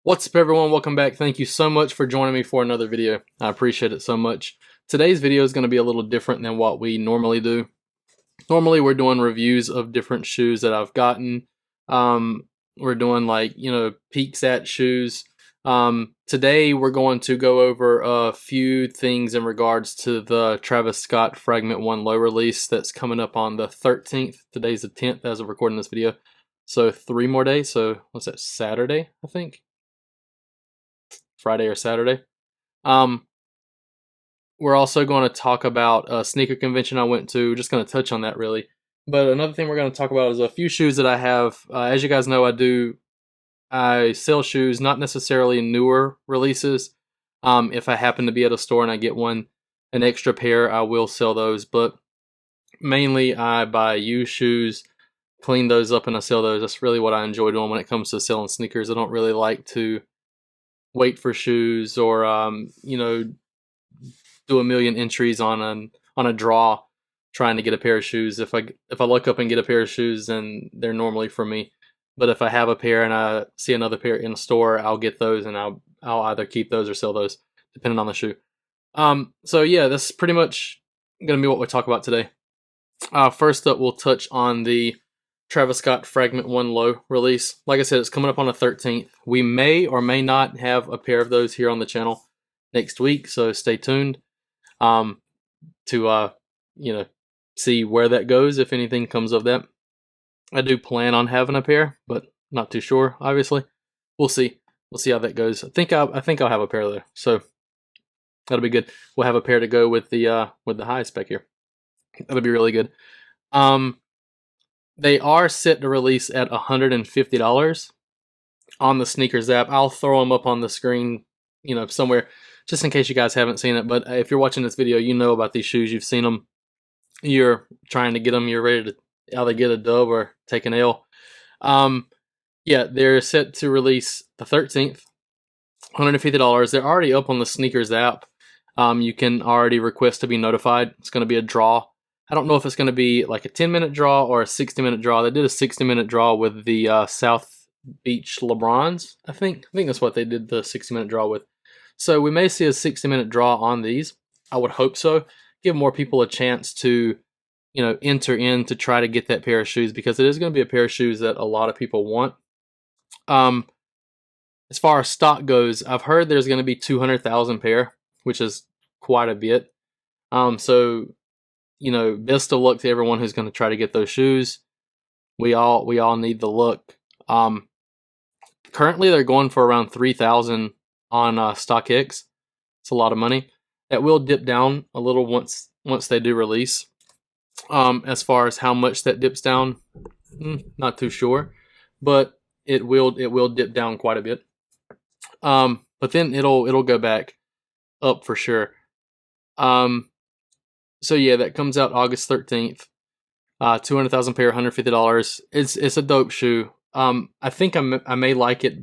What's up, everyone? Welcome back. Thank you so much for joining me for another video. I appreciate it so much. Today's video is going to be a little different than what we normally do. Normally we're doing reviews of different shoes that I've gotten. We're doing peeks at shoes. Today we're going to go over a few things in regards to the Travis Scott Fragment 1 low release that's coming up on the 13th. Today's the 10th as of recording this video. So 3 more days. So what's that, Saturday, I think? Friday or Saturday. We're also going to talk about a sneaker convention I went to. Just going to touch on that really. But another thing we're going to talk about is a few shoes that I have. As you guys know, I sell shoes, not necessarily newer releases. If I happen to be at a store and I get an extra pair, I will sell those. But mainly I buy used shoes, clean those up, and I sell those. That's really what I enjoy doing when it comes to selling sneakers. I don't really like to wait for shoes or do a million entries on a draw trying to get a pair of shoes. If I look up and get a pair of shoes, then they're normally for me. But if I have a pair and I see another pair in the store, I'll get those and I'll either keep those or sell those depending on the shoe. So yeah, that's pretty much gonna be what we talk about today. First up, we'll touch on the Travis Scott Fragment 1 low release. Like I said, it's coming up on the 13th. We may or may not have a pair of those here on the channel next week, so stay tuned to see where that goes, if anything comes of that. I do plan on having a pair, but not too sure, obviously. We'll see. We'll see how that goes. I think I'll have a pair there, so that'll be good. We'll have a pair to go with the high spec here. That'll be really good. They are set to release at $150 on the Sneakers app. I'll throw them up on the screen, somewhere, just in case you guys haven't seen it. But if you're watching this video, you know about these shoes. You've seen them. You're trying to get them. You're ready to either get a dub or take an L. Yeah, they're set to release the 13th, $150. They're already up on the Sneakers app. You can already request to be notified. It's going to be a draw. I don't know if it's going to be like a 10-minute draw or a 60-minute draw. They did a 60-minute draw with the South Beach LeBrons, I think. I think that's what they did the 60-minute draw with. So we may see a 60-minute draw on these. I would hope so. Give more people a chance to, enter in to try to get that pair of shoes, because it is going to be a pair of shoes that a lot of people want. As far as stock goes, I've heard there's going to be 200,000 pair, which is quite a bit. So best of luck to everyone who's going to try to get those shoes. We all need the look. Currently they're going for around 3,000 on StockX. It's a lot of money. That will dip down a little once they do release. As far as how much that dips down, not too sure, but it will dip down quite a bit. But then it'll go back up for sure. So yeah, that comes out August 13th. 200,000 pair, $150. It's a dope shoe. I think I may like it.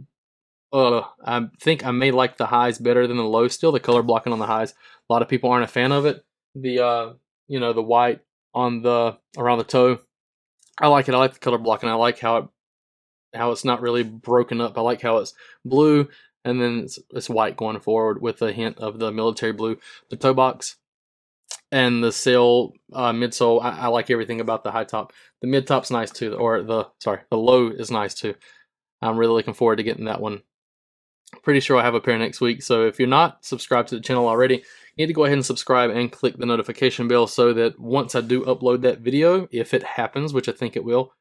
I think I may like the highs better than the lows. Still, the color blocking on the highs. A lot of people aren't a fan of it. The the white on around the toe. I like it. I like the color blocking. I like how it's not really broken up. I like how it's blue and then it's white going forward with a hint of the military blue. The toe box and the midsole, I like everything about the high top. The mid top's nice too, the low is nice too. I'm really looking forward to getting that one. Pretty sure I have a pair next week, so if you're not subscribed to the channel already, you need to go ahead and subscribe and click the notification bell so that once I do upload that video, if it happens, which I think it will,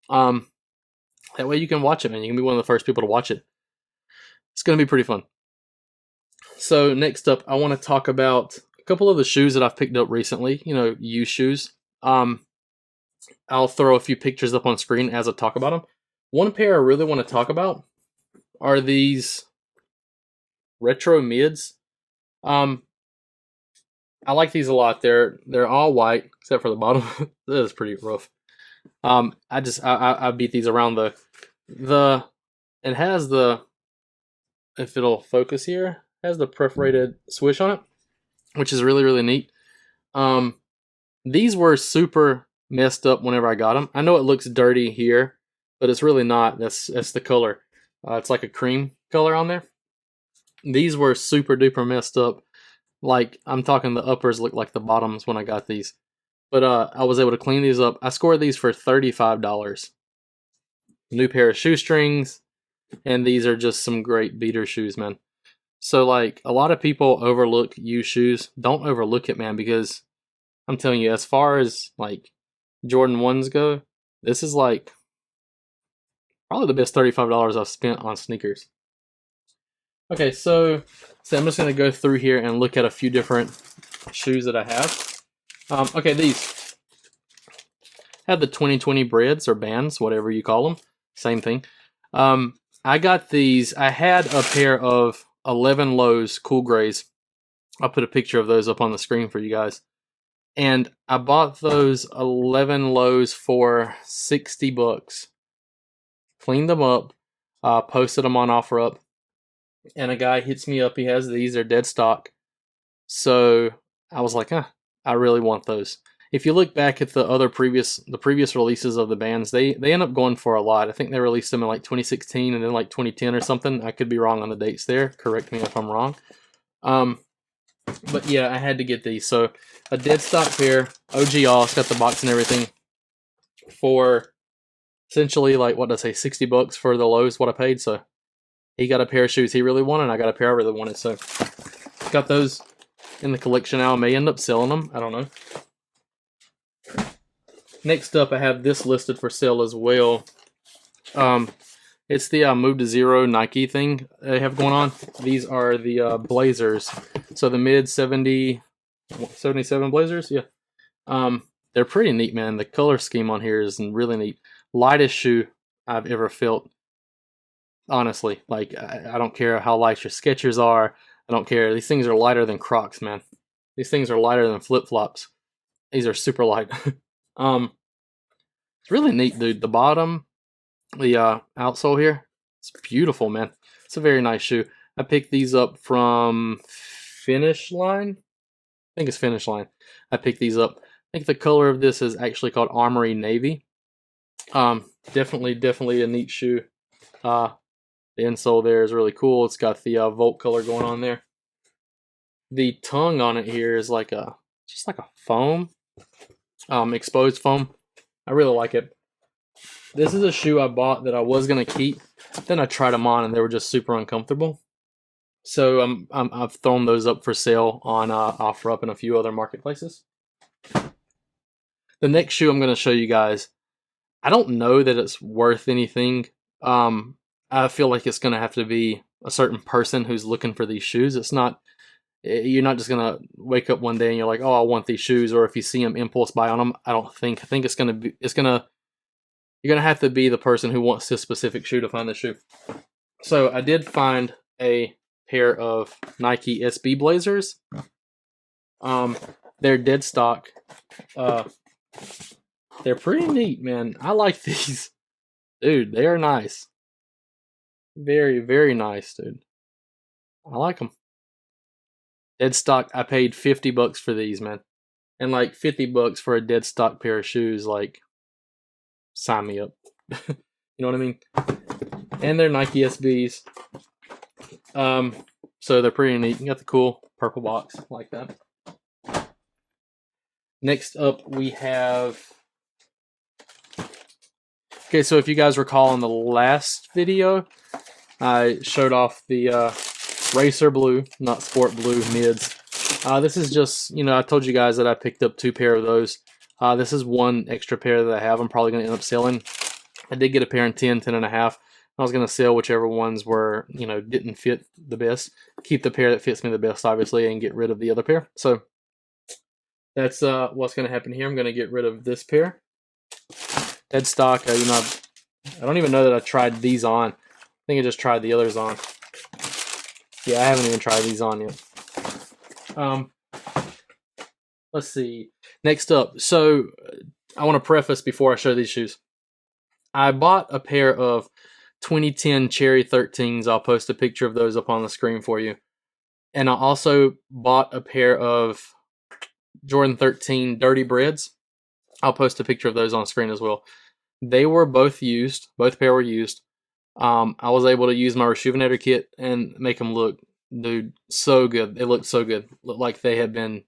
that way you can watch it, man. You can be one of the first people to watch it. It's going to be pretty fun. So next up, I want to talk about a couple of the shoes that I've picked up recently, used shoes. I'll throw a few pictures up on screen as I talk about them. One pair I really want to talk about are these retro mids. I like these a lot. They're all white except for the bottom. That is pretty rough. I beat these around the it has the, if it'll focus here, has the perforated swish on it, which is really, really neat. These were super messed up whenever I got them. I know it looks dirty here, but it's really not. That's the color. It's like a cream color on there. These were super duper messed up. Like, I'm talking the uppers look like the bottoms when I got these. But I was able to clean these up. I scored these for $35. New pair of shoestrings, and these are just some great beater shoes, man. So, like, a lot of people overlook used shoes. Don't overlook it, man, because I'm telling you, as far as, like, Jordan 1s go, this is, like, probably the best $35 I've spent on sneakers. Okay, so I'm just going to go through here and look at a few different shoes that I have. Okay, these have the 2020 breads or bands, whatever you call them. Same thing. I got these. I had a pair of 11 lows cool grays. I'll put a picture of those up on the screen for you guys. And I bought those 11 lows for $60. Cleaned them up, posted them on OfferUp, and a guy hits me up. He has these. They're dead stock. So I was like, I really want those. If you look back at the previous releases of the bands, they end up going for a lot. I think they released them in like 2016 and then like 2010 or something. I could be wrong on the dates there. Correct me if I'm wrong. But yeah, I had to get these. So a dead stock pair, OG all, it's got the box and everything, for essentially like, what did I say, $60 for the lows, what I paid. So he got a pair of shoes he really wanted, and I got a pair I really wanted. So got those in the collection now. I may end up selling them. I don't know. Next up, I have this listed for sale as well. It's the Move to Zero Nike thing they have going on. These are the Blazers. So the mid 77 Blazers, yeah. They're pretty neat, man. The color scheme on here is really neat. Lightest shoe I've ever felt. Honestly, like, I don't care how light your Skechers are. I don't care. These things are lighter than Crocs, man. These things are lighter than flip-flops. These are super light. It's really neat, dude. The bottom, the outsole here, it's beautiful, man. It's a very nice shoe. I picked these up from Finish Line. I think it's Finish Line. I picked these up. I think the color of this is actually called Armory Navy. Definitely a neat shoe. The insole there is really cool. It's got the Volt color going on there. The tongue on it here is like just like a foam, exposed foam. I really like it. This is a shoe I bought that I was gonna keep. Then I tried them on and they were just super uncomfortable. So I've thrown those up for sale on OfferUp and a few other marketplaces. The next shoe I'm gonna show you guys, I don't know that it's worth anything. I feel like it's gonna have to be a certain person who's looking for these shoes. It's not. You're not just gonna wake up one day and you're like, oh, I want these shoes, or if you see them, impulse buy on them. I think it's gonna be. You're gonna have to be the person who wants this specific shoe to find the shoe. So I did find a pair of Nike SB Blazers. They're dead stock. They're pretty neat, man. I like these, dude. They are nice. Very, very nice, dude. I like them. Dead stock. I paid $50 for these, man. And like $50 for a dead stock pair of shoes, like, sign me up. You know what I mean? And they're Nike SBs. So they're pretty neat. You got the cool purple box like that. Next up, we have. Okay, so if you guys recall in the last video, I showed off the Racer Blue, not Sport Blue mids. This is just, I told you guys that I picked up 2 pair of those. This is one extra pair that I have. I'm probably going to end up selling. I did get a pair in 10 and a half. I was going to sell whichever ones were, didn't fit the best. Keep the pair that fits me the best, obviously, and get rid of the other pair. So that's what's going to happen here. I'm going to get rid of this pair. Dead stock. I don't even know that I tried these on. I think I just tried the others on. Yeah, I haven't even tried these on yet. Let's see. Next up, so I want to preface before I show these shoes. I bought a pair of 2010 Cherry 13s. I'll post a picture of those up on the screen for you. And I also bought a pair of Jordan 13 Dirty Breads. I'll post a picture of those on screen as well. They were both used. Both pair were used. I was able to use my Rejuvenator kit and make them look, dude, so good. They looked so good. Looked like they had been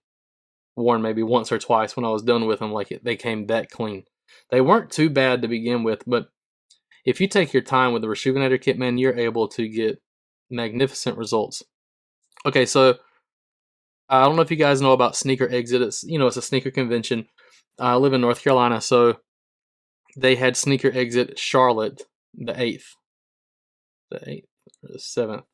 worn maybe once or twice when I was done with them. Like they came that clean. They weren't too bad to begin with, but if you take your time with the Rejuvenator kit, man, you're able to get magnificent results. Okay, so I don't know if you guys know about Sneaker Exit. It's a sneaker convention. I live in North Carolina, so they had Sneaker Exit Charlotte the 8th. The 8th or the 7th.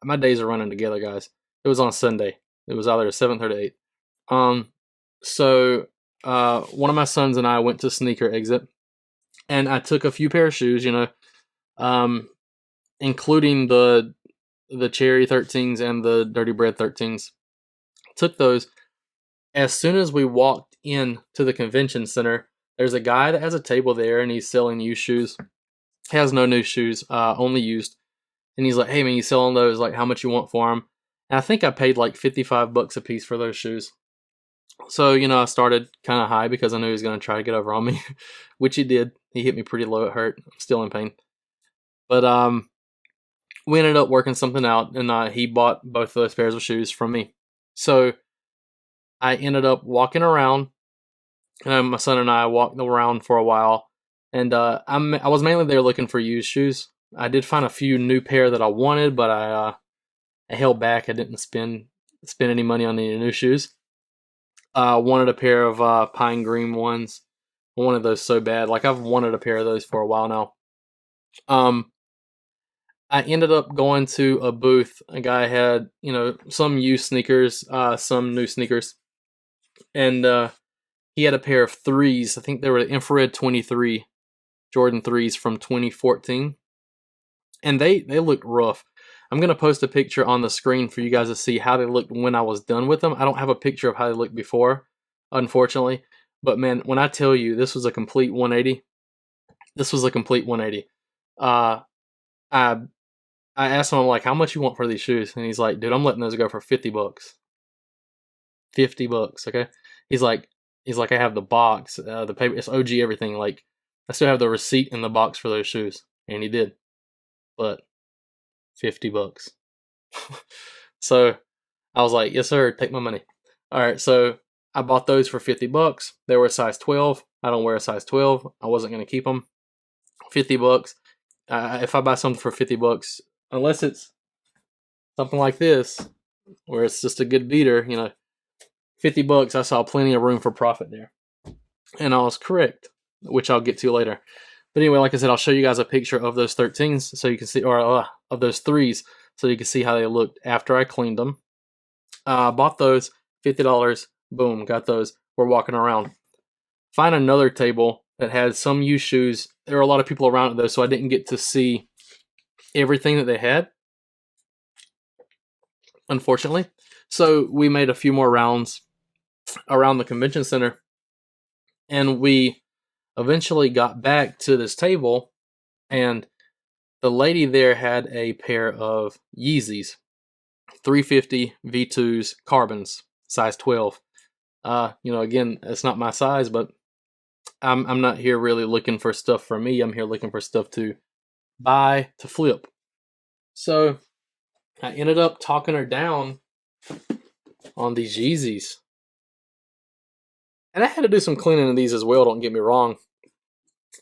My days are running together, guys. It was on Sunday. It was either the 7th or the 8th. So one of my sons and I went to Sneaker Exit, and I took a few pair of shoes, including the Cherry 13s and the Dirty Bread 13s. Took those. As soon as we walked in to the convention center, there's a guy that has a table there, and he's selling used shoes. He has no new shoes, only used. And he's like, "Hey man, you selling those? Like, how much you want for them?" And I think I paid like $55 a piece for those shoes. So I started kind of high because I knew he was going to try to get over on me, which he did. He hit me pretty low. It hurt. I'm still in pain. But we ended up working something out, and he bought both of those pairs of shoes from me. So I ended up walking around. My son and I walked around for a while, and I was mainly there looking for used shoes. I did find a few new pair that I wanted, but I held back. I didn't spend any money on any new shoes. I wanted a pair of pine green ones. I wanted those so bad. Like, I've wanted a pair of those for a while now. I ended up going to a booth. A guy had, some used sneakers, some new sneakers. And he had a pair of threes. I think they were the Infrared 23 Jordan 3s from 2014. And they looked rough. I'm going to post a picture on the screen for you guys to see how they looked when I was done with them. I don't have a picture of how they looked before, unfortunately. But man, when I tell you this was a complete 180, this was a complete 180. I asked him, I'm like, how much you want for these shoes? And he's like, dude, I'm letting those go for $50. $50, okay? He's like, I have the box, the paper, it's OG everything. Like, I still have the receipt in the box for those shoes. And he did. But $50. So I was like, yes, sir, take my money. All right, so I bought those for $50. They were a size 12. I don't wear a size 12. I wasn't going to keep them. $50. If I buy something for $50, unless it's something like this, where it's just a good beater, $50, I saw plenty of room for profit there. And I was correct, which I'll get to later. But anyway, like I said, I'll show you guys a picture of those 13s so you can see, or of those 3s, so you can see how they looked after I cleaned them. Bought those, $50, boom, got those. We're walking around. Find another table that had some used shoes. There were a lot of people around it though, so I didn't get to see everything that they had, unfortunately. So we made a few more rounds around the convention center, and we eventually got back to this table, and the lady there had a pair of Yeezys, 350 V2s carbons, size 12. Again, it's not my size, but I'm not here really looking for stuff for me. I'm here looking for stuff to buy, to flip. So I ended up talking her down on these Yeezys. And I had to do some cleaning of these as well, don't get me wrong.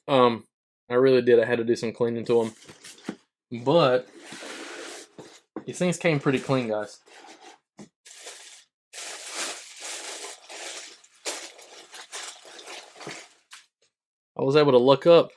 I really did. I had to do some cleaning to them. But these things came pretty clean, guys. I was able to look up